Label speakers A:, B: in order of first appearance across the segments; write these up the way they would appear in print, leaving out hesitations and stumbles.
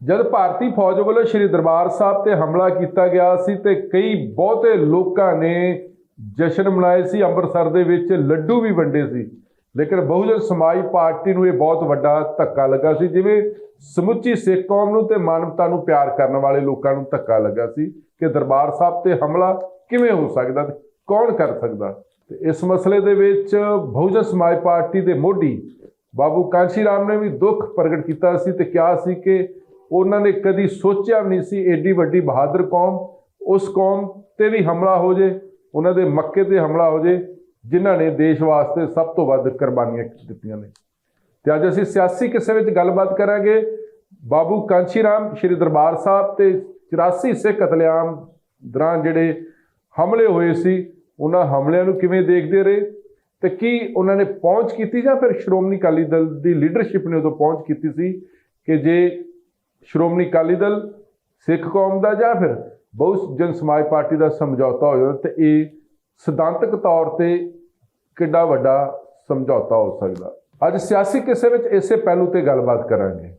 A: जब भारतीय फौज वालों श्री दरबार साहब ते हमला किया गया सी ते कई बहुते लोगों ने जश्न मनाए सी। अंमृतसर दे विच लड्डू भी वंडे सी, लेकिन बहुजन समाज पार्टी नूं यह बहुत वड्डा धक्का लगा सी। जिवें समुची सिख कौम नूं ते मानवता नूं प्यार करने वाले लोगों नूं धक्का लगा सी कि दरबार साहब ते हमला किवें हो सकदा, कौन कर सकदा। ते इस मसले दे विच बहुजन समाज पार्टी दे मोढी बाबू कांशी राम ने भी दुख प्रगट किया सी ते कहा सी कि उन्होंने कभी सोचा भी नहीं सी एडी वड्डी बहादुर कौम, उस कौम ते भी हमला हो जाए, उन्होंने मक्के ते हमला हो जाए जिन्हों ने देश वास्ते सब तो वध कुर्बानियां दित्तियां ने। ते अज असीं सियासी किस्से विच गलबात करांगे बाबू कांशी राम श्री दरबार साहब ते 84 सिख कतलेआम दौरान जिहड़े हमले होए सी, उन्हां हमलिਆਂ ਨੂੰ किवें देखदे रहे ते की उन्होंने पहुँच की जां फिर श्रोमणी अकाली दल की लीडरशिप ने उदों पहुँच की सी कि जे श्रोमणी अकाली दल सिख कौम का जां फिर बहुजन समाज पार्टी का समझौता हो जाए तो ये सिद्धांतक तौर पर किड्डा वड्डा समझौता हो सकता। अज सियासी किस्से विच इसे पहलू ते गलबात करांगे।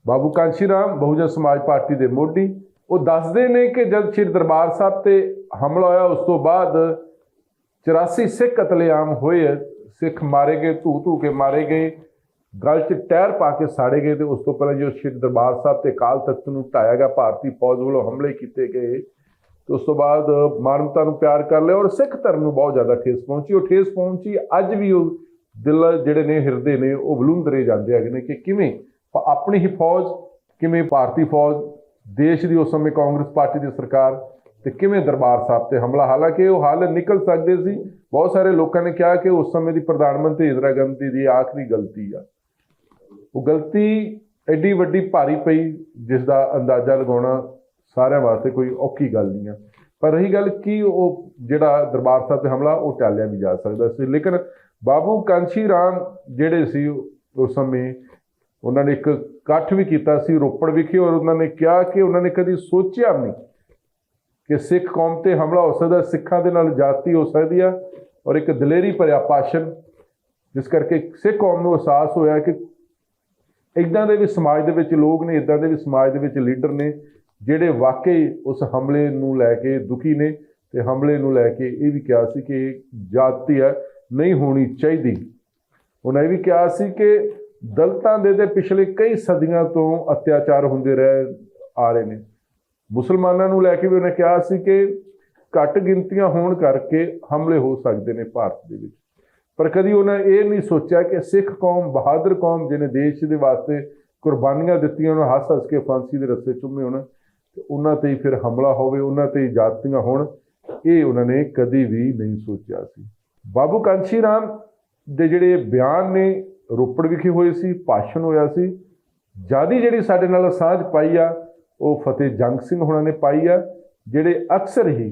A: बाबू कांशी राम बहुजन समाज पार्टी के मोढी वो दसदे ने कि जब श्री दरबार साहब ते हमला होया उस तो बाद 84 सिख कतलेआम होए, सिख मारे गए, धू धू के मारे गए, गल च टायर पा के साड़े गए। तो उस तो पहले जो श्री दरबार साहब ते अकाल तख्त नूं ढाया गया, भारतीय फौज वालों हमले किए गए, तो उस तो बाद मानवता नूं प्यार कर लिया और सिख धर्म नूं बहुत ज़्यादा ठेस पहुंची। और ठेस पहुंची अज भी वो दिल जिहड़े ने हिरदे ने वो बलूंदरे जाते हैं कि किवें अपनी ही फौज, किवें भारतीय फौज, देश की उस समय कांग्रेस पार्टी की सरकार ते किवें दरबार साहब ते हमला। हालांकि वो हल निकल सकते सी। बहुत सारे लोगों ने कहा कि उस समय की प्रधानमंत्री इंदिरा गांधी की आखिरी गलती आ, वो गलती एडी वड्डी भारी पई जिसका अंदाजा लगाना सारे वास्ते कोई औखी गल नहीं है। पर रही गल कि वो जिहड़ा दरबार साहब ते हमला वो टालिया भी जा सकता सी। लेकिन बाबू कांशी राम जिहड़े सी उस समय उन्होंने एक इकट्ठ भी किया सी रोपड़ विखे और उन्होंने कहा कि उन्होंने कभी सोचा भी नहीं कि सिख कौम ते हमला हो सकता, सिखां दे नाल जाति हो सकती है। और एक दलेरी भरिया भाषण जिस करके सिख कौम नूं एहसास होया कि इदां दे भी समाज दे विच लोग ने, इदां दे भी समाज दे विच लीडर ने जिहड़े वाकई उस हमले नूं लैके दुखी ने ते हमले नूं लैके ये भी कहा सी कि जाति है नहीं होनी चाहिए। उन्हें भी कहा सी कि दलितां दे पिछले कई सदियां तो अत्याचार होंदे रहे आ रहे ने। मुसलमानों नूं लैके भी उन्हें कहा सी कि घट गिनतियां होण करके हमले हो सकते हैं भारत दे विच। पर कभी उन्हें ये नहीं सोचा कि सिख कौम बहादुर कौम जिन्हें देश के वास्ते कुर्बानियां दित्तियां, उन्हें हस हस के फांसी के रस्ते चुमे होना, उन्होंने ते फिर हमला होवे, उन्होंने ते जातियां होण, ये उन्होंने कभी भी नहीं सोचा सी। बाबू कांशी राम दे जिहड़े बयान ने रोपड़ विखे होए सी, भाषण होया सी, ज़्यादा जिहड़ी साडे नाल साझ पाई आ वो फतेह जंग सिंह होना ने पाई आ, जिहड़े अक्सर ही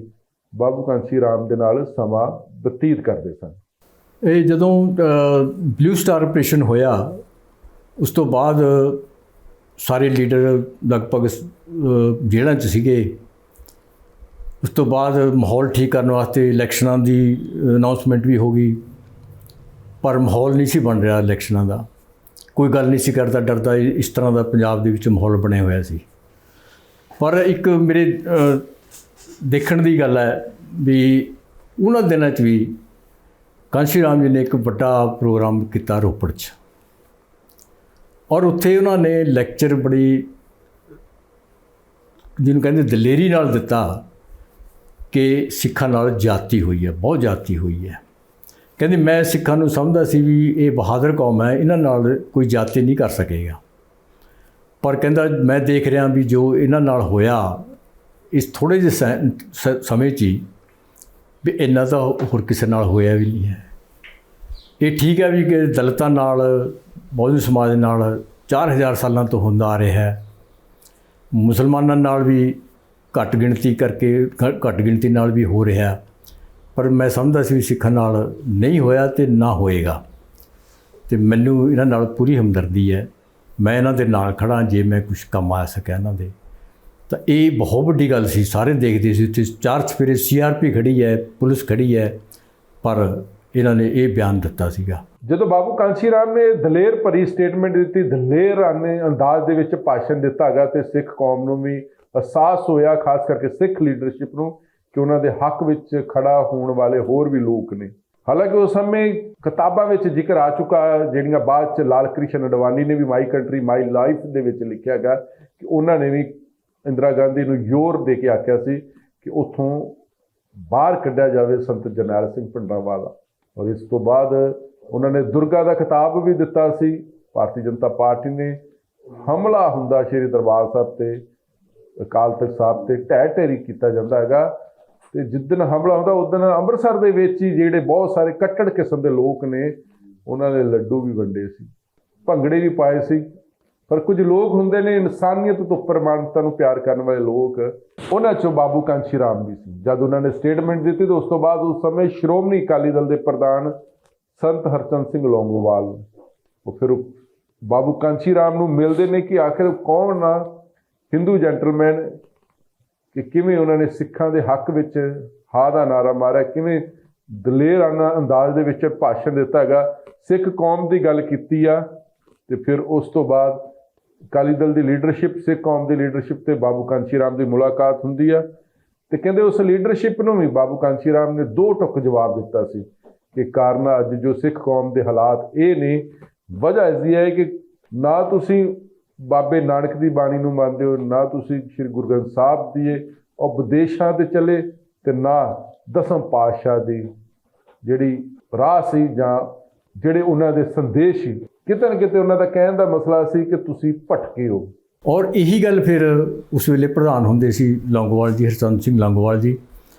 A: बाबू कांशी राम दे नाल समा बतीत करते सन।
B: ਇਹ ਜਦੋਂ ਬਲੂ ਸਟਾਰ ਆਪਰੇਸ਼ਨ ਹੋਇਆ ਉਸ ਤੋਂ ਬਾਅਦ ਸਾਰੇ ਲੀਡਰ ਲਗਭਗ ਜੇਲ੍ਹਾਂ 'ਚ ਸੀਗੇ। ਉਸ ਤੋਂ ਬਾਅਦ ਮਾਹੌਲ ਠੀਕ ਕਰਨ ਵਾਸਤੇ ਇਲੈਕਸ਼ਨਾਂ ਦੀ ਅਨਾਉਂਸਮੈਂਟ ਵੀ ਹੋ ਗਈ, ਪਰ ਮਾਹੌਲ ਨਹੀਂ ਸੀ ਬਣ ਰਿਹਾ ਇਲੈਕਸ਼ਨਾਂ ਦਾ। ਕੋਈ ਗੱਲ ਨਹੀਂ ਸੀ ਕਰਦਾ, ਡਰਦਾ ਇਸ ਤਰ੍ਹਾਂ ਦਾ ਪੰਜਾਬ ਦੇ ਵਿੱਚ ਮਾਹੌਲ ਬਣਿਆ ਹੋਇਆ ਸੀ। ਪਰ ਇੱਕ ਮੇਰੇ ਦੇਖਣ ਦੀ ਗੱਲ ਹੈ ਵੀ ਉਹਨਾਂ ਦਿਨਾਂ 'ਚ ਵੀ ਕਾਂਸ਼ੀ ਰਾਮ ਜੀ ਨੇ ਇੱਕ ਵੱਡਾ ਪ੍ਰੋਗਰਾਮ ਕੀਤਾ ਰੋਪੜ 'ਚ, ਔਰ ਉੱਥੇ ਉਹਨਾਂ ਨੇ ਲੈਕਚਰ ਬੜੀ ਜਿਹਨੂੰ ਕਹਿੰਦੇ ਦਲੇਰੀ ਨਾਲ ਦਿੱਤਾ ਕਿ ਸਿੱਖਾਂ ਨਾਲ ਜਾਤੀ ਹੋਈ ਹੈ, ਬਹੁਤ ਜਾਤੀ ਹੋਈ ਹੈ। ਕਹਿੰਦੇ ਮੈਂ ਸਿੱਖਾਂ ਨੂੰ ਸਮਝਦਾ ਸੀ ਵੀ ਇਹ ਬਹਾਦਰ ਕੌਮ ਹੈ, ਇਹਨਾਂ ਨਾਲ ਕੋਈ ਜਾਤੀ ਨਹੀਂ ਕਰ ਸਕੇਗਾ, ਪਰ ਕਹਿੰਦਾ ਮੈਂ ਦੇਖ ਰਿਹਾ ਵੀ ਜੋ ਇਹਨਾਂ ਨਾਲ ਹੋਇਆ ਇਸ ਥੋੜ੍ਹੇ ਜਿਹੇ ਸਮੇਂ 'ਚ ਹੀ ਵੀ ਇੰਨਾ ਤਾਂ ਹੋਰ ਕਿਸੇ ਨਾਲ ਹੋਇਆ ਵੀ ਨਹੀਂ ਹੈ। ਇਹ ਠੀਕ ਹੈ ਵੀ ਕਿ ਦਲਿਤਾਂ ਨਾਲ, ਬਹੁਜਨ ਸਮਾਜ ਨਾਲ 4000 ਸਾਲਾਂ ਤੋਂ ਹੁੰਦਾ ਆ ਰਿਹਾ ਹੈ, ਮੁਸਲਮਾਨਾਂ ਨਾਲ ਵੀ ਘੱਟ ਗਿਣਤੀ ਕਰਕੇ ਘੱਟ ਗਿਣਤੀ ਨਾਲ ਵੀ ਹੋ ਰਿਹਾ, ਪਰ ਮੈਂ ਸਮਝਦਾ ਸੀ ਵੀ ਸਿੱਖਾਂ ਨਾਲ ਨਹੀਂ ਹੋਇਆ ਅਤੇ ਨਾ ਹੋਏਗਾ। ਅਤੇ ਮੈਨੂੰ ਇਹਨਾਂ ਨਾਲ ਪੂਰੀ ਹਮਦਰਦੀ ਹੈ, ਮੈਂ ਇਹਨਾਂ ਦੇ ਨਾਲ ਖੜ੍ਹਾਂ ਜੇ ਮੈਂ ਕੁਛ ਕੰਮ ਆ ਸਕਿਆ ਇਹਨਾਂ ਦੇ। ਤਾਂ ਇਹ ਬਹੁਤ ਵੱਡੀ ਗੱਲ ਸੀ, ਸਾਰੇ ਦੇਖਦੇ ਸੀ। ਉੱਥੇ ਚਾਰ ਚੁਫੇਰੇ CRP ਖੜੀ ਹੈ, ਪੁਲਿਸ ਖੜੀ ਹੈ, ਪਰ ਇਹਨਾਂ ਨੇ ਇਹ ਬਿਆਨ ਦਿੱਤਾ ਸੀਗਾ।
A: ਜਦੋਂ ਬਾਬੂ ਕਾਂਸ਼ੀ ਰਾਮ ਨੇ ਦਲੇਰ ਭਰੀ ਸਟੇਟਮੈਂਟ ਦਿੱਤੀ, ਦਲੇਰਾਨੇ ਅੰਦਾਜ਼ ਦੇ ਵਿੱਚ ਭਾਸ਼ਣ ਦਿੱਤਾ ਹੈਗਾ, ਤੇ ਸਿੱਖ ਕੌਮ ਨੂੰ ਵੀ ਅਹਿਸਾਸ ਹੋਇਆ, ਖਾਸ ਕਰਕੇ ਸਿੱਖ ਲੀਡਰਸ਼ਿਪ ਨੂੰ, ਕਿ ਉਹਨਾਂ ਦੇ ਹੱਕ ਵਿੱਚ ਖੜਾ ਹੋਣ ਵਾਲੇ ਹੋਰ ਵੀ ਲੋਕ ਨੇ। ਹਾਲਾਂਕਿ ਉਸ ਸਮੇਂ ਕਿਤਾਬਾਂ ਵਿੱਚ ਜ਼ਿਕਰ ਆ ਚੁੱਕਾ, ਜਿਹੜੀਆਂ ਬਾਅਦ 'ਚ ਲਾਲ ਕ੍ਰਿਸ਼ਨ ਅਡਵਾਨੀ ਨੇ ਵੀ ਮਾਈ ਕੰਟਰੀ ਮਾਈ ਲਾਈਫ ਦੇ ਵਿੱਚ ਲਿਖਿਆ ਹੈਗਾ, ਕਿ ਉਹਨਾਂ ਨੇ ਵੀ ਇੰਦਰਾ ਗਾਂਧੀ ਨੂੰ ਜ਼ੋਰ ਦੇ ਕੇ ਆਖਿਆ ਸੀ ਕਿ ਉੱਥੋਂ ਬਾਹਰ ਕੱਢਿਆ ਜਾਵੇ ਸੰਤ ਜਰਨੈਲ ਸਿੰਘ ਭਿੰਡਰਾਂਵਾਲਾ। ਔਰ ਇਸ ਤੋਂ ਬਾਅਦ ਉਹਨਾਂ ਨੇ ਦੁਰਗਾ ਦਾ ਖਿਤਾਬ ਵੀ ਦਿੱਤਾ ਸੀ। ਭਾਰਤੀ ਜਨਤਾ ਪਾਰਟੀ ਨੇ ਹਮਲਾ ਹੁੰਦਾ ਸ਼੍ਰੀ ਦਰਬਾਰ ਸਾਹਿਬ ਤੇ, ਅਕਾਲ ਤਖਤ ਸਾਹਿਬ ਤੇ ਢਹਿ ਢੇਰੀ ਕੀਤਾ ਜਾਂਦਾ ਹੈਗਾ, ਤੇ ਜਿੱਦਣ ਹਮਲਾ ਹੁੰਦਾ ਉਸ ਦਿਨ ਅੰਮ੍ਰਿਤਸਰ ਦੇ ਵਿੱਚ ਹੀ ਜਿਹੜੇ ਬਹੁਤ ਸਾਰੇ ਕੱਟੜ ਕਿਸਮ ਦੇ ਲੋਕ ਨੇ, ਉਹਨਾਂ ਨੇ ਲੱਡੂ ਵੀ ਵੰਡੇ ਸੀ, ਭੰਗੜੇ ਵੀ ਪਾਏ ਸੀ। ਪਰ ਕੁਝ ਲੋਕ ਹੁੰਦੇ ਨੇ ਇਨਸਾਨੀਅਤ ਤੋਂ ਉੱਪਰ ਮਾਨਵਤਾ ਨੂੰ ਪਿਆਰ ਕਰਨ ਵਾਲੇ ਲੋਕ, ਉਹਨਾਂ 'ਚੋਂ ਬਾਬੂ ਕਾਂਸ਼ੀ ਰਾਮ ਵੀ ਸੀ। ਜਦ ਉਹਨਾਂ ਨੇ ਸਟੇਟਮੈਂਟ ਦਿੱਤੀ ਤਾਂ ਉਸ ਤੋਂ ਬਾਅਦ ਉਸ ਸਮੇਂ ਸ਼੍ਰੋਮਣੀ ਅਕਾਲੀ ਦਲ ਦੇ ਪ੍ਰਧਾਨ ਸੰਤ ਹਰਚੰਦ ਸਿੰਘ ਲੌਂਗੋਵਾਲ, ਉਹ ਫਿਰ ਬਾਬੂ ਕਾਂਸ਼ੀ ਰਾਮ ਨੂੰ ਮਿਲਦੇ ਨੇ ਕਿ ਆਖਿਰ ਕੌਣ ਨਾ ਹਿੰਦੂ ਜੈਂਟਲਮੈਨ, ਕਿ ਕਿਵੇਂ ਉਹਨਾਂ ਨੇ ਸਿੱਖਾਂ ਦੇ ਹੱਕ ਵਿੱਚ ਹਾਂ ਦਾ ਨਾਰਾ ਮਾਰਿਆ, ਕਿਵੇਂ ਦਲੇਰਾਨਾ ਅੰਦਾਜ਼ ਦੇ ਵਿੱਚ ਭਾਸ਼ਣ ਦਿੱਤਾ ਹੈਗਾ, ਸਿੱਖ ਕੌਮ ਦੀ ਗੱਲ ਕੀਤੀ ਆ। ਤੇ ਫਿਰ ਉਸ ਤੋਂ ਬਾਅਦ ਅਕਾਲੀ ਦਲ ਦੀ ਲੀਡਰਸ਼ਿਪ, ਸਿੱਖ ਕੌਮ ਦੀ ਲੀਡਰਸ਼ਿਪ ਤੇ ਬਾਬੂ ਕਾਂਸ਼ੀ ਰਾਮ ਦੀ ਮੁਲਾਕਾਤ ਹੁੰਦੀ ਆ, ਤੇ ਕਹਿੰਦੇ ਉਸ ਲੀਡਰਸ਼ਿਪ ਨੂੰ ਵੀ ਬਾਬੂ ਕਾਂਸ਼ੀ ਰਾਮ ਨੇ ਦੋ ਟੁਕ ਜਵਾਬ ਦਿੱਤਾ ਸੀ ਕਿ ਕਾਰਨ ਅੱਜ ਜੋ ਸਿੱਖ ਕੌਮ ਦੇ ਹਾਲਾਤ ਇਹ ਨੇ, ਵਜ੍ਹਾ ਇਸ ਦੀ ਹੈ ਕਿ ਨਾ ਤੁਸੀਂ ਬਾਬੇ ਨਾਨਕ ਦੀ ਬਾਣੀ ਨੂੰ ਮੰਨਦੇ ਹੋ, ਨਾ ਤੁਸੀਂ ਸ਼੍ਰੀ ਗੁਰੂ ਗ੍ਰੰਥ ਸਾਹਿਬ ਦੀ ਉਪਦੇਸ਼ਾਂ ਤੇ ਚੱਲੇ, ਤੇ ਨਾ ਦਸਮ ਪਾਤਸ਼ਾਹ ਦੀ ਜਿਹੜੀ ਰਾਹ ਸੀ ਜਾਂ ਜਿਹੜੇ ਉਹਨਾਂ ਦੇ ਸੰਦੇਸ਼ ਸੀ, ਕਿਤੇ ਨਾ ਕਿਤੇ ਉਹਨਾਂ ਦਾ ਕਹਿਣ ਦਾ ਮਸਲਾ ਸੀ ਕਿ ਤੁਸੀਂ ਭਟਕੇ ਹੋ।
B: ਔਰ ਇਹੀ ਗੱਲ ਫਿਰ ਉਸ ਵੇਲੇ ਪ੍ਰਧਾਨ ਹੁੰਦੇ ਸੀ ਲੌਂਗੋਵਾਲ ਜੀ, ਹਰਚੰਦ ਸਿੰਘ ਲੌਂਗੋਵਾਲ ਜੀ,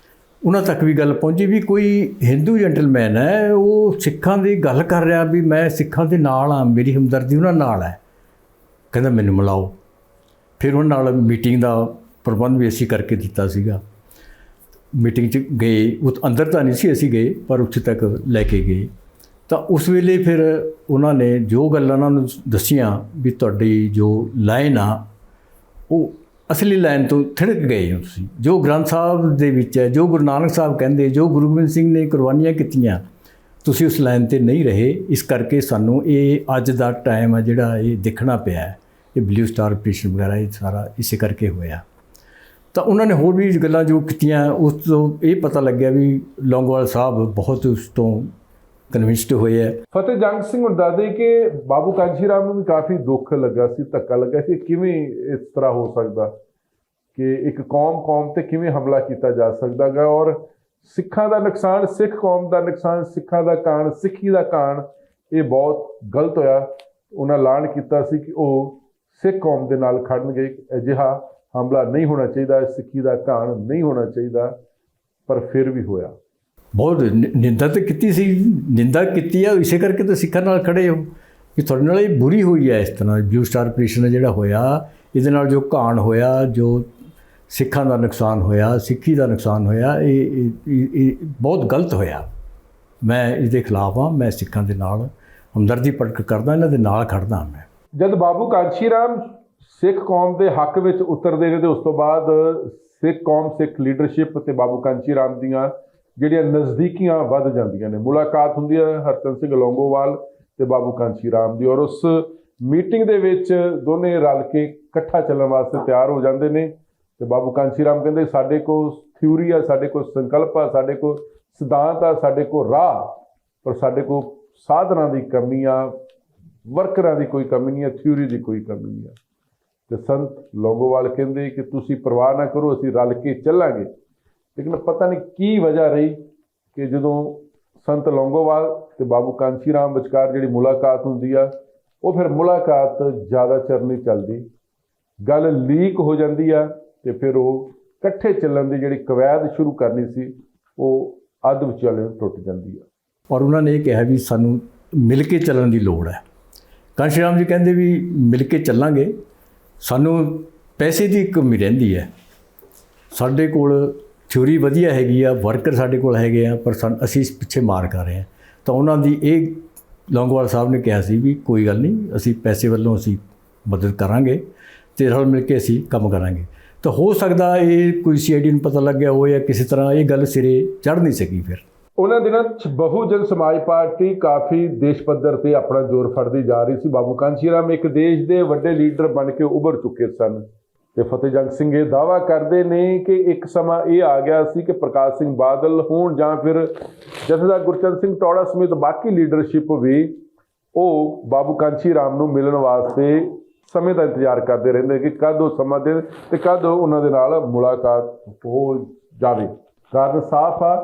B: ਉਹਨਾਂ ਤੱਕ ਵੀ ਗੱਲ ਪਹੁੰਚੀ ਵੀ ਕੋਈ ਹਿੰਦੂ ਜੈਂਟਲਮੈਨ ਹੈ, ਉਹ ਸਿੱਖਾਂ ਦੀ ਗੱਲ ਕਰ ਰਿਹਾ ਵੀ ਮੈਂ ਸਿੱਖਾਂ ਦੇ ਨਾਲ ਹਾਂ, ਮੇਰੀ ਹਮਦਰਦੀ ਉਹਨਾਂ ਨਾਲ ਹੈ, ਕਹਿੰਦਾ ਮੈਨੂੰ ਮਿਲਾਓ। ਫਿਰ ਉਹਨਾਂ ਨਾਲ ਮੀਟਿੰਗ ਦਾ ਪ੍ਰਬੰਧ ਵੀ ਅਸੀਂ ਕਰਕੇ ਦਿੱਤਾ ਸੀਗਾ। ਮੀਟਿੰਗ 'ਚ ਗਏ, ਉਹ ਅੰਦਰ ਤਾਂ ਨਹੀਂ ਸੀ ਅਸੀਂ ਗਏ, ਪਰ ਉੱਥੇ ਤੱਕ ਲੈ ਕੇ ਗਏ। ਤਾਂ ਉਸ ਵੇਲੇ ਫਿਰ ਉਹਨਾਂ ਨੇ ਜੋ ਗੱਲਾਂ ਉਹਨਾਂ ਨੂੰ ਦੱਸੀਆਂ ਵੀ ਤੁਹਾਡੀ ਜੋ ਲਾਈਨ ਆ ਉਹ ਅਸਲੀ ਲਾਈਨ ਤੋਂ ਥਿੜਕ ਗਏ ਹੋ ਤੁਸੀਂ, ਜੋ ਗ੍ਰੰਥ ਸਾਹਿਬ ਦੇ ਵਿੱਚ ਹੈ, ਜੋ ਗੁਰੂ ਨਾਨਕ ਸਾਹਿਬ ਕਹਿੰਦੇ, ਜੋ ਗੁਰੂ ਗੋਬਿੰਦ ਸਿੰਘ ਨੇ ਕੁਰਬਾਨੀਆਂ ਕੀਤੀਆਂ, ਤੁਸੀਂ ਉਸ ਲਾਈਨ 'ਤੇ ਨਹੀਂ ਰਹੇ। ਇਸ ਕਰਕੇ ਸਾਨੂੰ ਇਹ ਅੱਜ ਦਾ ਟਾਈਮ ਹੈ ਜਿਹੜਾ ਇਹ ਦੇਖਣਾ ਪਿਆ, ਇਹ ਬਲੂ ਸਟਾਰ ਆਪਰੇਸ਼ਨ ਵਗੈਰਾ ਇਹ ਸਾਰਾ ਇਸੇ ਕਰਕੇ ਹੋਇਆ। ਤਾਂ ਉਹਨਾਂ ਨੇ ਹੋਰ ਵੀ ਗੱਲਾਂ ਜੋ ਕੀਤੀਆਂ, ਉਸ ਤੋਂ ਇਹ ਪਤਾ ਲੱਗਿਆ ਵੀ ਲੌਂਗੋਵਾਲ ਸਾਹਿਬ ਬਹੁਤ ਉਸ ਤੋਂ ਕਨਵਿੰਸਡ ਹੋਏ ਹੈ।
A: ਫਤਿਹ ਜੰਗ ਸਿੰਘ ਹੁਣ ਦੱਸਦੇ ਕਿ ਬਾਬੂ ਕਾਂਸ਼ੀ ਰਾਮ ਨੂੰ ਵੀ ਕਾਫੀ ਦੁੱਖ ਲੱਗਾ ਸੀ, ਧੱਕਾ ਲੱਗਾ ਸੀ, ਕਿਵੇਂ ਇਸ ਤਰ੍ਹਾਂ ਹੋ ਸਕਦਾ ਕਿ ਇੱਕ ਕੌਮ ਤੇ ਕਿਵੇਂ ਹਮਲਾ ਕੀਤਾ ਜਾ ਸਕਦਾ ਗਾ, ਔਰ ਸਿੱਖਾਂ ਦਾ ਨੁਕਸਾਨ, ਸਿੱਖ ਕੌਮ ਦਾ ਨੁਕਸਾਨ, ਸਿੱਖਾਂ ਦਾ ਕਾਣ, ਸਿੱਖੀ ਦਾ ਕਾਣ, ਇਹ ਬਹੁਤ ਗਲਤ ਹੋਇਆ। ਉਹਨਾਂ ਐਲਾਨ ਕੀਤਾ ਸੀ ਕਿ ਉਹ ਸਿੱਖ ਕੌਮ ਦੇ ਨਾਲ ਖੜਨਗੇ, ਅਜਿਹਾ ਹਮਲਾ ਨਹੀਂ ਹੋਣਾ ਚਾਹੀਦਾ, ਸਿੱਖੀ ਦਾ ਕਾਣ ਨਹੀਂ ਹੋਣਾ ਚਾਹੀਦਾ, ਪਰ ਫਿਰ ਵੀ ਹੋਇਆ।
B: ਬਹੁਤ ਨਿੰਦਾ ਤਾਂ ਕੀਤੀ ਸੀ, ਨਿੰਦਾ ਕੀਤੀ ਆ, ਇਸੇ ਕਰਕੇ ਤਾਂ ਸਿੱਖਾਂ ਨਾਲ ਖੜੇ ਹੋ ਕਿ ਤੁਹਾਡੇ ਨਾਲ ਇਹ ਬੁਰੀ ਹੋਈ ਹੈ। ਇਸ ਤਰ੍ਹਾਂ ਬਲੂ ਸਟਾਰ ਆਪਰੇਸ਼ਨ ਜਿਹੜਾ ਹੋਇਆ, ਇਹਦੇ ਨਾਲ ਜੋ ਕਾਣ ਹੋਇਆ, ਜੋ ਸਿੱਖਾਂ ਦਾ ਨੁਕਸਾਨ ਹੋਇਆ, ਸਿੱਖੀ ਦਾ ਨੁਕਸਾਨ ਹੋਇਆ, ਇਹ ਬਹੁਤ ਗਲਤ ਹੋਇਆ। ਮੈਂ ਇਹਦੇ ਖਿਲਾਫ ਹਾਂ, ਮੈਂ ਸਿੱਖਾਂ ਦੇ ਨਾਲ ਹਮਦਰਦੀ ਪ੍ਰਗਟ ਕਰਦਾ, ਇਹਨਾਂ ਦੇ ਨਾਲ ਖੜਦਾ ਮੈਂ।
A: ਜਦ ਬਾਬੂ ਕਾਂਸ਼ੀ ਰਾਮ ਸਿੱਖ ਕੌਮ ਦੇ ਹੱਕ ਵਿੱਚ ਉਤਰਦੇ ਨੇ, ਤੇ ਉਸ ਤੋਂ ਬਾਅਦ ਸਿੱਖ ਕੌਮ, ਸਿੱਖ ਲੀਡਰਸ਼ਿਪ ਤੇ ਬਾਬੂ ਕਾਂਸ਼ੀ ਰਾਮ ਦੀਆਂ ਜਿਹੜੀਆਂ ਨਜ਼ਦੀਕੀਆਂ ਵੱਧ ਜਾਂਦੀਆਂ ਨੇ। ਮੁਲਾਕਾਤ ਹੁੰਦੀ ਹੈ ਹਰਚੰਦ ਸਿੰਘ ਲੌਂਗੋਵਾਲ ਤੇ ਬਾਬੂ ਕਾਂਸ਼ੀ ਰਾਮ ਦੀ, ਔਰ ਉਸ ਮੀਟਿੰਗ ਦੇ ਵਿੱਚ ਦੋਨੇ ਰਲ ਕੇ ਇਕੱਠਾ ਚੱਲਣ ਵਾਸਤੇ ਤਿਆਰ ਹੋ ਜਾਂਦੇ ਨੇ। ਤੇ ਬਾਬੂ ਕਾਂਸ਼ੀ ਰਾਮ ਕਹਿੰਦੇ ਸਾਡੇ ਕੋਲ ਥਿਊਰੀ ਆ, ਸਾਡੇ ਕੋਲ ਸੰਕਲਪ ਆ, ਸਾਡੇ ਕੋਲ ਸਿਧਾਂਤ ਆ, ਸਾਡੇ ਕੋਲ ਰਾਹ, ਪਰ ਸਾਡੇ ਕੋਲ ਸਾਧਨਾਂ ਦੀ ਕਮੀ ਆ, ਵਰਕਰਾਂ ਦੀ ਕੋਈ ਕਮੀ ਨਹੀਂ ਆ, ਥਿਊਰੀ ਦੀ ਕੋਈ ਕਮੀ ਨਹੀਂ ਆ। ਤੇ ਸੰਤ ਲੌਂਗੋਵਾਲ ਕਹਿੰਦੇ ਕਿ ਤੁਸੀਂ ਪਰਵਾਹ ਨਾ ਕਰੋ, ਅਸੀਂ ਰਲ ਕੇ ਚੱਲਾਂਗੇ। ਲੇਕਿਨ ਪਤਾ ਨਹੀਂ ਕੀ ਵਜ੍ਹਾ ਰਹੀ ਕਿ ਜਦੋਂ ਸੰਤ ਲੌਂਗੋਵਾਲ ਤੇ ਬਾਬੂ ਕਾਂਸ਼ੀ ਰਾਮ ਵਿਚਕਾਰ ਜਿਹੜੀ ਮੁਲਾਕਾਤ ਹੁੰਦੀ ਆ, ਉਹ ਫਿਰ ਮੁਲਾਕਾਤ ਜ਼ਿਆਦਾ ਚਿਰ ਨਹੀਂ ਚੱਲਦੀ, ਗੱਲ ਲੀਕ ਹੋ ਜਾਂਦੀ ਆ, ਤੇ ਫਿਰ ਉਹ ਇਕੱਠੇ ਚੱਲਣ ਦੀ ਜਿਹੜੀ ਕਵਾਇਦ ਸ਼ੁਰੂ ਕਰਨੀ ਸੀ ਉਹ ਅੱਧ ਵਿਚਾਲੇ ਟੁੱਟ ਜਾਂਦੀ ਆ।
B: ਔਰ ਉਹਨਾਂ ਨੇ ਇਹ ਕਿਹਾ ਵੀ ਸਾਨੂੰ ਮਿਲ ਕੇ ਚੱਲਣ ਦੀ ਲੋੜ ਹੈ। ਕਾਂਸ਼ੀ ਰਾਮ ਜੀ ਕਹਿੰਦੇ ਵੀ ਮਿਲ ਕੇ ਚੱਲਾਂਗੇ, ਸਾਨੂੰ ਪੈਸੇ ਦੀ ਕਮੀ ਰਹਿੰਦੀ ਹੈ, ਸਾਡੇ ਕੋਲ ਥਿਊਰੀ ਵਧੀਆ ਹੈਗੀ ਆ, ਵਰਕਰ ਸਾਡੇ ਕੋਲ ਹੈਗੇ ਆ, ਪਰ ਅਸੀਂ ਇਸ ਪਿੱਛੇ ਮਾਰ ਕਰ ਰਹੇ ਹਾਂ। ਤਾਂ ਉਹਨਾਂ ਦੀ ਇਹ ਲੌਂਗੋਵਾਲ ਸਾਹਿਬ ਨੇ ਕਿਹਾ ਸੀ ਵੀ ਕੋਈ ਗੱਲ ਨਹੀਂ, ਅਸੀਂ ਪੈਸੇ ਵੱਲੋਂ ਅਸੀਂ ਮਦਦ ਕਰਾਂਗੇ ਅਤੇ ਰਲ ਮਿਲ ਕੇ ਅਸੀਂ ਕੰਮ ਕਰਾਂਗੇ। ਤਾਂ ਹੋ ਸਕਦਾ ਇਹ ਕੋਈ CID ਨੂੰ ਪਤਾ ਲੱਗ ਗਿਆ ਹੋਵੇ ਜਾਂ ਕਿਸੇ ਤਰ੍ਹਾਂ ਇਹ ਗੱਲ ਸਿਰੇ ਚੜ੍ਹ ਨਹੀਂ ਸਕੀ। ਫਿਰ
A: ਉਹਨਾਂ ਦਿਨਾਂ 'ਚ ਬਹੁਜਨ ਸਮਾਜ ਪਾਰਟੀ ਕਾਫੀ ਦੇਸ਼ ਪੱਧਰ ਤੇ ਆਪਣਾ ਜ਼ੋਰ ਫੜਦੀ ਜਾ ਰਹੀ ਸੀ। ਬਾਬੂ ਕਾਂਸ਼ੀ ਰਾਮ ਇੱਕ ਦੇਸ਼ ਦੇ ਵੱਡੇ ਲੀਡਰ ਬਣ ਕੇ ਉੱਭਰ ਚੁੱਕੇ ਸਨ ਤੇ ਫਤਿਹ ਜੰਗ ਸਿੰਘ ਇਹ ਦਾਅਵਾ ਕਰਦੇ ਨੇ ਕਿ ਇੱਕ ਸਮਾਂ ਇਹ ਆ ਗਿਆ ਸੀ ਕਿ ਪ੍ਰਕਾਸ਼ ਸਿੰਘ ਬਾਦਲ ਹੋਣ ਜਾਂ ਫਿਰ ਜਥੇਦਾਰ ਗੁਰਚਰਨ ਸਿੰਘ ਟੌੜਾ ਸਮੇਤ ਬਾਕੀ ਲੀਡਰਸ਼ਿਪ ਵੀ ਉਹ ਬਾਬੂ ਕਾਂਸ਼ੀ ਰਾਮ ਨੂੰ ਮਿਲਣ ਵਾਸਤੇ ਸਮੇਂ ਦਾ ਇੰਤਜ਼ਾਰ ਕਰਦੇ ਰਹਿੰਦੇ ਕਿ ਕਦ ਉਹ ਸਮਾਂ ਦੇਣ ਤੇ ਕਦ ਉਹਨਾਂ ਦੇ ਨਾਲ ਮੁਲਾਕਾਤ ਹੋ ਜਾਵੇ। ਕਾਰਨ ਸਾਫ਼ ਆ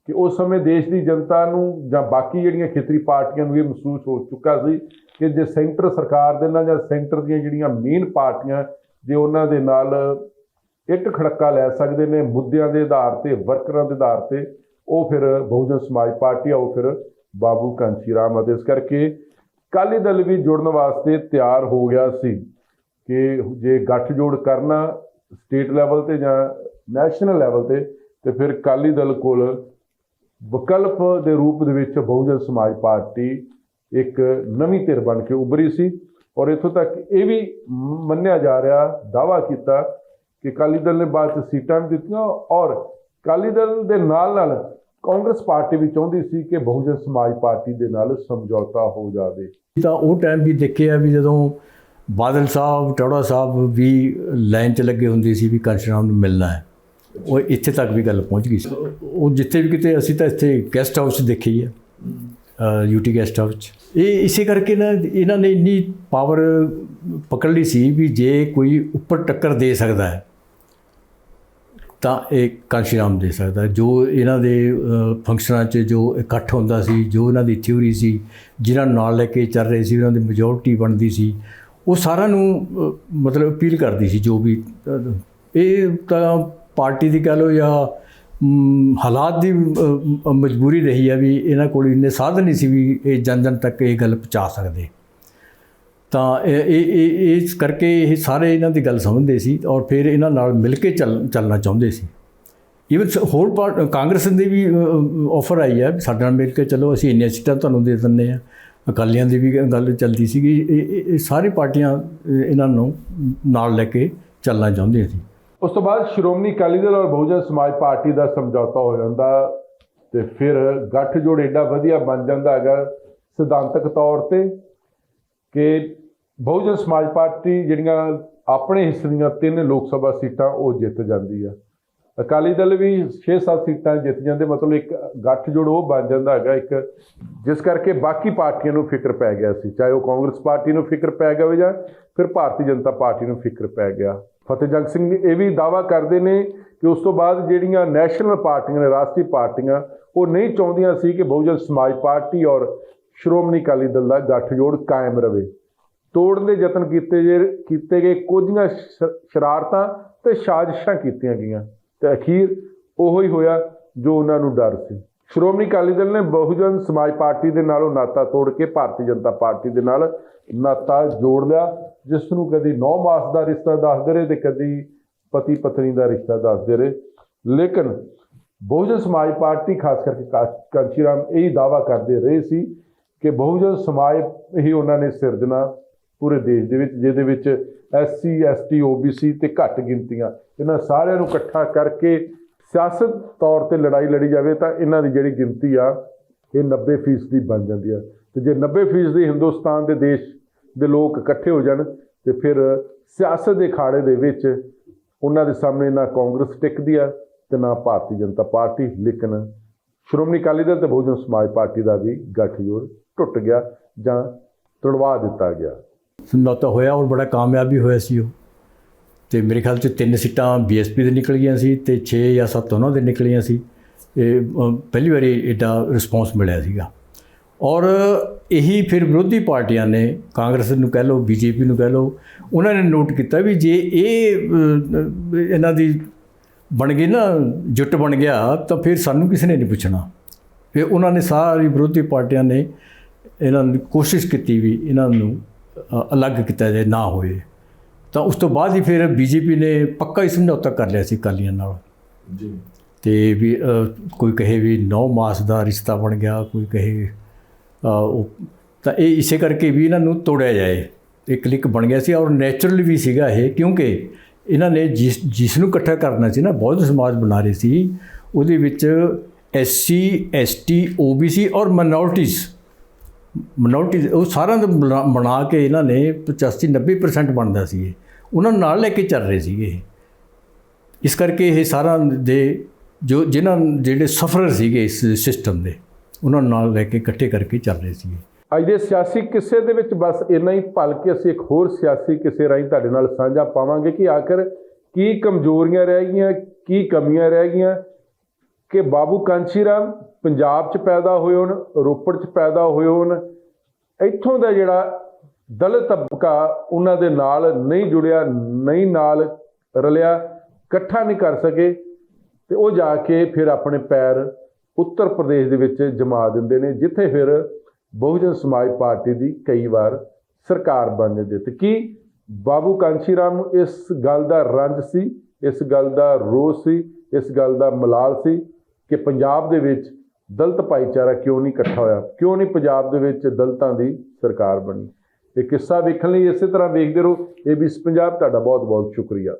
A: ਕਿ ਉਸ ਸਮੇਂ ਦੇਸ਼ ਦੀ ਜਨਤਾ ਨੂੰ ਜਾਂ ਬਾਕੀ ਜਿਹੜੀਆਂ ਖੇਤਰੀ ਪਾਰਟੀਆਂ ਨੂੰ ਇਹ ਮਹਿਸੂਸ ਹੋ ਚੁੱਕਾ ਸੀ ਕਿ ਜੇ ਸੈਂਟਰ ਸਰਕਾਰ ਦੇ ਨਾਲ ਜਾਂ ਸੈਂਟਰ ਦੀਆਂ ਜਿਹੜੀਆਂ ਮੇਨ ਪਾਰਟੀਆਂ ਜੇ ਉਹਨਾਂ ਦੇ ਨਾਲ ਇੱਟ ਖੜੱਕਾ ਲੈ ਸਕਦੇ ਨੇ ਮੁੱਦਿਆਂ ਦੇ ਆਧਾਰ ਤੇ ਵਰਕਰਾਂ ਦੇ ਆਧਾਰ ਤੇ ਉਹ ਫਿਰ ਬਹੁਜਨ ਸਮਾਜ ਪਾਰਟੀ ਆ, ਉਹ ਫਿਰ ਬਾਬੂ ਕਾਂਸ਼ੀ ਰਾਮ। ਅਤੇ ਇਸ ਕਰਕੇ ਅਕਾਲੀ ਦਲ ਵੀ ਜੁੜਨ ਵਾਸਤੇ ਤਿਆਰ ਹੋ ਗਿਆ ਸੀ ਕਿ ਜੇ ਗੱਠਜੋੜ ਕਰਨਾ ਸਟੇਟ ਲੈਵਲ ਤੇ ਜਾਂ ਨੈਸ਼ਨਲ ਲੈਵਲ ਤੇ ਫਿਰ ਅਕਾਲੀ ਦਲ ਕੋਲ ਵਿਕਲਪ ਦੇ ਰੂਪ ਦੇ ਵਿੱਚ ਬਹੁਜਨ ਸਮਾਜ ਪਾਰਟੀ ਇੱਕ ਨਵੀਂ ਧਿਰ ਬਣ ਕੇ ਉੱਭਰੀ ਸੀ। ਔਰ ਇੱਥੋਂ ਤੱਕ ਇਹ ਵੀ ਮੰਨਿਆ ਜਾ ਰਿਹਾ, ਦਾਅਵਾ ਕੀਤਾ ਕਿ ਅਕਾਲੀ ਦਲ ਨੇ ਬਾਅਦ 'ਚ ਸੀਟਾਂ ਵੀ ਦਿੱਤੀਆਂ ਔਰ ਅਕਾਲੀ ਦਲ ਦੇ ਨਾਲ ਨਾਲ ਕਾਂਗਰਸ ਪਾਰਟੀ ਵੀ ਚਾਹੁੰਦੀ ਸੀ ਕਿ ਬਹੁਜਨ ਸਮਾਜ ਪਾਰਟੀ ਦੇ ਨਾਲ ਸਮਝੌਤਾ ਹੋ ਜਾਵੇ।
B: ਤਾਂ ਉਹ ਟਾਈਮ ਵੀ ਦੇਖਿਆ ਵੀ ਜਦੋਂ ਬਾਦਲ ਸਾਹਿਬ ਟੌੜਾ ਸਾਹਿਬ ਵੀ ਲਾਈਨ 'ਚ ਲੱਗੇ ਹੁੰਦੇ ਸੀ ਵੀ ਕਾਂਸ਼ੀ ਰਾਮ ਨੂੰ ਮਿਲਣਾ ਹੈ, ਉਹ ਇੱਥੇ ਤੱਕ ਵੀ ਗੱਲ ਪਹੁੰਚ ਗਈ ਸੀ। ਉਹ ਜਿੱਥੇ ਵੀ ਕਿਤੇ ਅਸੀਂ ਤਾਂ ਇੱਥੇ ਗੈਸਟ ਹਾਊਸ ਦੇਖੀ ਹੈ, ਯੂਟੀ ਗੈਸਟ ਹਾਊਸ 'ਚ। ਇਹ ਇਸੇ ਕਰਕੇ ਨਾ ਇਹਨਾਂ ਨੇ ਇੰਨੀ ਪਾਵਰ ਪਕੜ ਲਈ ਸੀ ਵੀ ਜੇ ਕੋਈ ਉੱਪਰ ਟੱਕਰ ਦੇ ਸਕਦਾ ਹੈ ਤਾਂ ਇਹ ਕਾਂਸ਼ੀ ਰਾਮ ਦੇ ਸਕਦਾ। ਜੋ ਇਹਨਾਂ ਦੇ ਫੰਕਸ਼ਨਾਂ 'ਚ ਜੋ ਇਕੱਠ ਹੁੰਦਾ ਸੀ, ਜੋ ਇਹਨਾਂ ਦੀ ਥਿਊਰੀ ਸੀ, ਜਿਨ੍ਹਾਂ ਨੂੰ ਨਾਲ ਲੈ ਕੇ ਚੱਲ ਰਹੇ ਸੀ, ਉਹਨਾਂ ਦੀ ਮੈਜੋਰਟੀ ਬਣਦੀ ਸੀ, ਉਹ ਸਾਰਿਆਂ ਨੂੰ ਮਤਲਬ ਅਪੀਲ ਕਰਦੀ ਸੀ। ਜੋ ਵੀ ਇਹ ਤਾਂ ਪਾਰਟੀ ਦੀ ਕਹਿ ਲਓ ਜਾਂ ਹਾਲਾਤ ਦੀ ਮਜਬੂਰੀ ਰਹੀ ਹੈ ਵੀ ਇਹਨਾਂ ਕੋਲ ਇੰਨੇ ਸਾਧਨ ਨਹੀਂ ਸੀ ਵੀ ਇਹ ਜਨ ਤੱਕ ਇਹ ਗੱਲ ਪਹੁੰਚਾ ਸਕਦੇ। ਤਾਂ ਇਸ ਕਰਕੇ ਇਹ ਸਾਰੇ ਇਹਨਾਂ ਦੀ ਗੱਲ ਸਮਝਦੇ ਸੀ ਔਰ ਫਿਰ ਇਹਨਾਂ ਨਾਲ ਮਿਲ ਕੇ ਚੱਲਣਾ ਚਾਹੁੰਦੇ ਸੀ। ਈਵਨ ਹੋਰ ਕਾਂਗਰਸ ਦੀ ਵੀ ਆਫਰ ਆਈ ਹੈ ਸਾਡੇ ਨਾਲ ਮਿਲ ਕੇ ਚਲੋ, ਅਸੀਂ ਇੰਨੀਆਂ ਸੀਟਾਂ ਤੁਹਾਨੂੰ ਦੇ ਦਿੰਦੇ ਹਾਂ। ਅਕਾਲੀਆਂ ਦੀ ਵੀ ਗੱਲ ਚੱਲਦੀ ਸੀਗੀ। ਇਹ ਸਾਰੀ ਪਾਰਟੀਆਂ ਇਹਨਾਂ ਨੂੰ ਨਾਲ ਲੈ ਕੇ ਚੱਲਣਾ ਚਾਹੁੰਦੀਆਂ ਸੀ।
A: ਉਸ ਤੋਂ ਬਾਅਦ ਸ਼੍ਰੋਮਣੀ ਅਕਾਲੀ ਦਲ ਔਰ ਬਹੁਜਨ ਸਮਾਜ ਪਾਰਟੀ ਦਾ ਸਮਝੌਤਾ ਹੋ ਜਾਂਦਾ ਤੇ ਫਿਰ ਗੱਠਜੋੜ ਏਡਾ ਵਧੀਆ ਬਣ ਜਾਂਦਾ ਹੈਗਾ ਸਿਧਾਂਤਕ ਤੌਰ ਤੇ ਕਿ ਬਹੁਜਨ ਸਮਾਜ ਪਾਰਟੀ ਜਿਹੜੀਆਂ ਆਪਣੇ ਹਿੱਸੇ ਦੀਆਂ 3 ਲੋਕ ਸਭਾ ਸੀਟਾਂ ਉਹ ਜਿੱਤ ਜਾਂਦੀ ਆ। ਅਕਾਲੀ ਦਲ ਵੀ 6-7 ਸੀਟਾਂ ਜਿੱਤ ਜਾਂਦੇ, ਮਤਲਬ ਇੱਕ ਗੱਠਜੋੜ ਉਹ ਬਣ ਜਾਂਦਾ ਹੈਗਾ ਇੱਕ, ਜਿਸ ਕਰਕੇ ਬਾਕੀ ਪਾਰਟੀਆਂ ਨੂੰ ਫਿਕਰ ਪੈ ਗਿਆ ਸੀ, ਚਾਹੇ ਉਹ ਕਾਂਗਰਸ ਪਾਰਟੀ ਨੂੰ ਫਿਕਰ ਪੈ ਗਿਆ ਹੋਵੇ ਜਾਂ ਫਿਰ ਭਾਰਤੀ ਜਨਤਾ ਪਾਰਟੀ ਨੂੰ ਫਿਕਰ ਪੈ ਗਿਆ। ਫਤਿਹ ਜੰਗ ਸਿੰਘ ਇਹ ਵੀ ਦਾਅਵਾ ਕਰਦੇ ਨੇ ਕਿ ਉਸ ਤੋਂ ਬਾਅਦ ਜਿਹੜੀਆਂ ਨੈਸ਼ਨਲ ਪਾਰਟੀਆਂ ਨੇ, ਰਾਸ਼ਟਰੀ ਪਾਰਟੀਆਂ, ਉਹ ਨਹੀਂ ਚਾਹੁੰਦੀਆਂ ਸੀ ਕਿ ਬਹੁਜਨ ਸਮਾਜ ਪਾਰਟੀ ਔਰ ਸ਼੍ਰੋਮਣੀ ਅਕਾਲੀ ਦਲ ਦਾ ਗੱਠਜੋੜ ਕਾਇਮ ਰਹੇ। ਤੋੜਨ ਦੇ ਯਤਨ ਕੀਤੇ ਗਏ, ਕੁਝੀਆਂ ਸ਼ਰਾਰਤਾਂ ਤੇ ਸਾਜ਼ਿਸ਼ਾਂ ਕੀਤੀਆਂ ਗਈਆਂ ਤੇ ਅਖੀਰ ਉਹੀ ਹੋਇਆ ਜੋ ਉਹਨਾਂ ਨੂੰ ਡਰ ਸੀ। ਸ਼੍ਰੋਮਣੀ ਅਕਾਲੀ ਦਲ ਨੇ ਬਹੁਜਨ ਸਮਾਜ ਪਾਰਟੀ ਦੇ ਨਾਲੋਂ ਨਾਤਾ ਤੋੜ ਕੇ ਭਾਰਤੀ ਜਨਤਾ ਪਾਰਟੀ ਦੇ ਨਾਲ ਨਾਤਾ ਜੋੜ ਲਿਆ, ਜਿਸ ਨੂੰ ਕਦੀ 9 ਮਾਸ ਦਾ ਰਿਸ਼ਤਾ ਦੱਸਦੇ ਰਹੇ ਤੇ ਕਦੀ ਪਤੀ ਪਤਨੀ ਦਾ ਰਿਸ਼ਤਾ ਦੱਸਦੇ ਰਹੇ। ਲੇਕਿਨ ਬਹੁਜਨ ਸਮਾਜ ਪਾਰਟੀ ਖਾਸ ਕਰਕੇ ਕਾਂਸ਼ੀ ਰਾਮ ਇਹੀ ਦਾਅਵਾ ਕਰਦੇ ਰਹੇ ਸੀ ਕਿ ਬਹੁਜਨ ਸਮਾਜ ਹੀ ਉਹਨਾਂ ਨੇ ਸਿਰਜਣਾ ਪੂਰੇ ਦੇਸ਼ ਦੇ ਵਿੱਚ, ਜਿਹਦੇ ਵਿੱਚ SC ST OBC ਤੇ ਘੱਟ ਗਿਣਤੀਆਂ, ਇਹਨਾਂ ਸਾਰਿਆਂ ਨੂੰ ਇਕੱਠਾ ਕਰਕੇ ਸਿਆਸਤ ਤੌਰ ਤੇ ਲੜਾਈ ਲੜੀ ਜਾਵੇ ਤਾਂ ਇਹਨਾਂ ਦੀ ਜਿਹੜੀ ਗਿਣਤੀ ਆ ਇਹ 90% ਬਣ ਜਾਂਦੀ ਆ। ਤੇ ਜੇ 90% ਹਿੰਦੁਸਤਾਨ ਦੇ ਦੇਸ਼ ਦੇ ਲੋਕ ਇਕੱਠੇ ਹੋ ਜਾਣ ਤੇ ਫਿਰ ਸਿਆਸਤ ਦੇ ਅਖਾੜੇ ਦੇ ਵਿੱਚ ਉਹਨਾਂ ਦੇ ਸਾਹਮਣੇ ਨਾ ਕਾਂਗਰਸ ਟਿਕਦੀ ਆ ਤੇ ਨਾ ਭਾਰਤੀ ਜਨਤਾ ਪਾਰਟੀ। ਲੇਕਿਨ ਸ਼੍ਰੋਮਣੀ ਅਕਾਲੀ ਦਲ ਤੇ ਬਹੁਜਨ ਸਮਾਜ ਪਾਰਟੀ ਦਾ ਵੀ ਗੱਠਜੋੜ ਟੁੱਟ ਗਿਆ ਜਾਂ ਤੁੜਵਾ ਦਿੱਤਾ ਗਿਆ।
B: ਸਮਝੌਤਾ ਹੋਇਆ ਔਰ ਬੜਾ ਕਾਮਯਾਬ ਵੀ ਹੋਇਆ ਸੀ ਉਹ। ਅਤੇ ਮੇਰੇ ਖਿਆਲ 'ਚ 3 ਸੀਟਾਂ BSP ਦੇ ਨਿਕਲ ਗਈਆਂ ਸੀ ਅਤੇ 6 ਜਾਂ 7 ਉਹਨਾਂ ਦੇ ਨਿਕਲੀਆਂ ਸੀ। ਇਹ ਪਹਿਲੀ ਵਾਰੀ ਐਡਾ ਰਿਸਪੌਂਸ ਮਿਲਿਆ ਸੀਗਾ। ਔਰ ਇਹੀ ਫਿਰ ਵਿਰੋਧੀ ਪਾਰਟੀਆਂ ਨੇ, ਕਾਂਗਰਸ ਨੂੰ ਕਹਿ ਲਓ, BJP ਨੂੰ ਕਹਿ ਲਓ, ਉਹਨਾਂ ਨੇ ਨੋਟ ਕੀਤਾ ਵੀ ਜੇ ਇਹ ਇਹਨਾਂ ਦੀ ਬਣ ਗਈ ਨਾ, ਜੁੱਟ ਬਣ ਗਿਆ ਤਾਂ ਫਿਰ ਸਾਨੂੰ ਕਿਸੇ ਨੇ ਨਹੀਂ ਪੁੱਛਣਾ। ਫਿਰ ਉਹਨਾਂ ਨੇ ਸਾਰੀ ਵਿਰੋਧੀ ਪਾਰਟੀਆਂ ਨੇ ਇਹਨਾਂ ਦੀ ਕੋਸ਼ਿਸ਼ ਕੀਤੀ ਵੀ ਇਹਨਾਂ ਨੂੰ ਅਲੱਗ ਕੀਤਾ ਜਾਏ, ਨਾ ਹੋਏ। ਤਾਂ ਉਸ ਤੋਂ ਬਾਅਦ ਹੀ ਫਿਰ BJP ਨੇ ਪੱਕਾ ਹੀ ਸਮਝੌਤਾ ਕਰ ਲਿਆ ਸੀ ਅਕਾਲੀਆਂ ਨਾਲ ਜੀ। ਅਤੇ ਵੀ ਕੋਈ ਕਹੇ ਵੀ 9 ਮਾਸ ਦਾ ਰਿਸ਼ਤਾ ਬਣ ਗਿਆ, ਕੋਈ ਕਹੇ ਉਹ, ਤਾਂ ਇਹ ਇਸੇ ਕਰਕੇ ਵੀ ਇਹਨਾਂ ਨੂੰ ਤੋੜਿਆ ਜਾਏ। ਇੱਕ ਲਿੰਕ ਬਣ ਗਿਆ ਸੀ ਔਰ ਨੈਚੁਰਲ ਵੀ ਸੀਗਾ ਇਹ, ਕਿਉਂਕਿ ਇਹਨਾਂ ਨੇ ਜਿਸ ਨੂੰ ਇਕੱਠਾ ਕਰਨਾ ਸੀ ਨਾ, ਬਹੁਤ ਸਮਾਜ ਬਣਾ ਰਹੇ ਸੀ, ਉਹਦੇ ਵਿੱਚ SC ST OBC ਔਰ ਮਾਈਨੋਰਟੀਜ਼ ਉਹ ਸਾਰਿਆਂ ਦਾ ਬਣਾ ਕੇ ਇਹਨਾਂ ਨੇ 85-90% ਬਣਦਾ ਸੀ ਇਹ, ਉਹਨਾਂ ਨੂੰ ਨਾਲ ਲੈ ਕੇ ਚੱਲ ਰਹੇ ਸੀਗੇ। ਇਸ ਕਰਕੇ ਇਹ ਸਾਰਿਆਂ ਦੇ ਜਿਹੜੇ ਸਫਰਰ ਸੀਗੇ ਇਸ ਸਿਸਟਮ ਦੇ, ਉਹਨਾਂ ਨੂੰ ਨਾਲ ਲੈ ਕੇ ਇਕੱਠੇ ਕਰਕੇ ਚੱਲ ਰਹੇ ਸੀਗੇ।
A: ਅੱਜ ਦੇ ਸਿਆਸੀ ਕਿੱਸੇ ਦੇ ਵਿੱਚ ਬਸ ਇੰਨਾ ਹੀ ਭਲ ਕੇ ਅਸੀਂ ਇੱਕ ਹੋਰ ਸਿਆਸੀ ਕਿੱਸੇ ਰਾਹੀਂ ਤੁਹਾਡੇ ਨਾਲ ਸਾਂਝਾ ਪਾਵਾਂਗੇ ਕਿ ਆਖਰ ਕੀ ਕਮਜ਼ੋਰੀਆਂ ਰਹਿ ਗਈਆਂ, ਕੀ ਕਮੀਆਂ ਰਹਿ ਗਈਆਂ ਕਿ ਬਾਬੂ ਕਾਂਸ਼ੀ ਰਾਮ ਪੰਜਾਬ 'ਚ ਪੈਦਾ ਹੋਏ ਹੋਣ, ਰੋਪੜ 'ਚ ਪੈਦਾ ਹੋਏ ਹੋਣ, ਇੱਥੋਂ ਦਾ ਜਿਹੜਾ ਦਲਿਤ ਤਬਕਾ ਉਹਨਾਂ ਦੇ ਨਾਲ ਨਹੀਂ ਜੁੜਿਆ, ਨਹੀਂ ਨਾਲ ਰਲਿਆ, ਇਕੱਠਾ ਨਹੀਂ ਕਰ ਸਕੇ, ਤੇ ਉਹ ਜਾ ਕੇ ਫਿਰ ਆਪਣੇ ਪੈਰ ਉੱਤਰ ਪ੍ਰਦੇਸ਼ ਦੇ ਵਿੱਚ ਜਮਾ ਦਿੰਦੇ ਨੇ, ਜਿੱਥੇ ਫਿਰ ਬਹੁਜਨ ਸਮਾਜ ਪਾਰਟੀ ਦੀ ਕਈ ਵਾਰ ਸਰਕਾਰ ਬਣ ਜਾਂਦੀ। ਤੇ ਕੀ ਬਾਬੂ ਕਾਂਸ਼ੀ ਰਾਮ ਨੂੰ ਇਸ ਗੱਲ ਦਾ ਰੰਜ ਸੀ, ਇਸ ਗੱਲ ਦਾ ਰੋਸ ਸੀ, ਇਸ ਗੱਲ ਦਾ ਮਲਾਲ ਸੀ ਕਿ ਪੰਜਾਬ ਦੇ ਵਿੱਚ ਦਲਿਤ ਭਾਈਚਾਰਾ ਕਿਉਂ ਨਹੀਂ ਇਕੱਠਾ ਹੋਇਆ, ਕਿਉਂ ਨਹੀਂ ਪੰਜਾਬ ਦੇ ਵਿੱਚ ਦਲਿਤਾਂ ਦੀ ਸਰਕਾਰ ਬਣੀ? ਇਹ ਕਿੱਸਾ ਵੇਖਣ ਲਈ ਇਸੇ ਤਰ੍ਹਾਂ ਵੇਖਦੇ ਰਹੋ ABC ਪੰਜਾਬ। ਤੁਹਾਡਾ ਬਹੁਤ ਬਹੁਤ ਸ਼ੁਕਰੀਆ।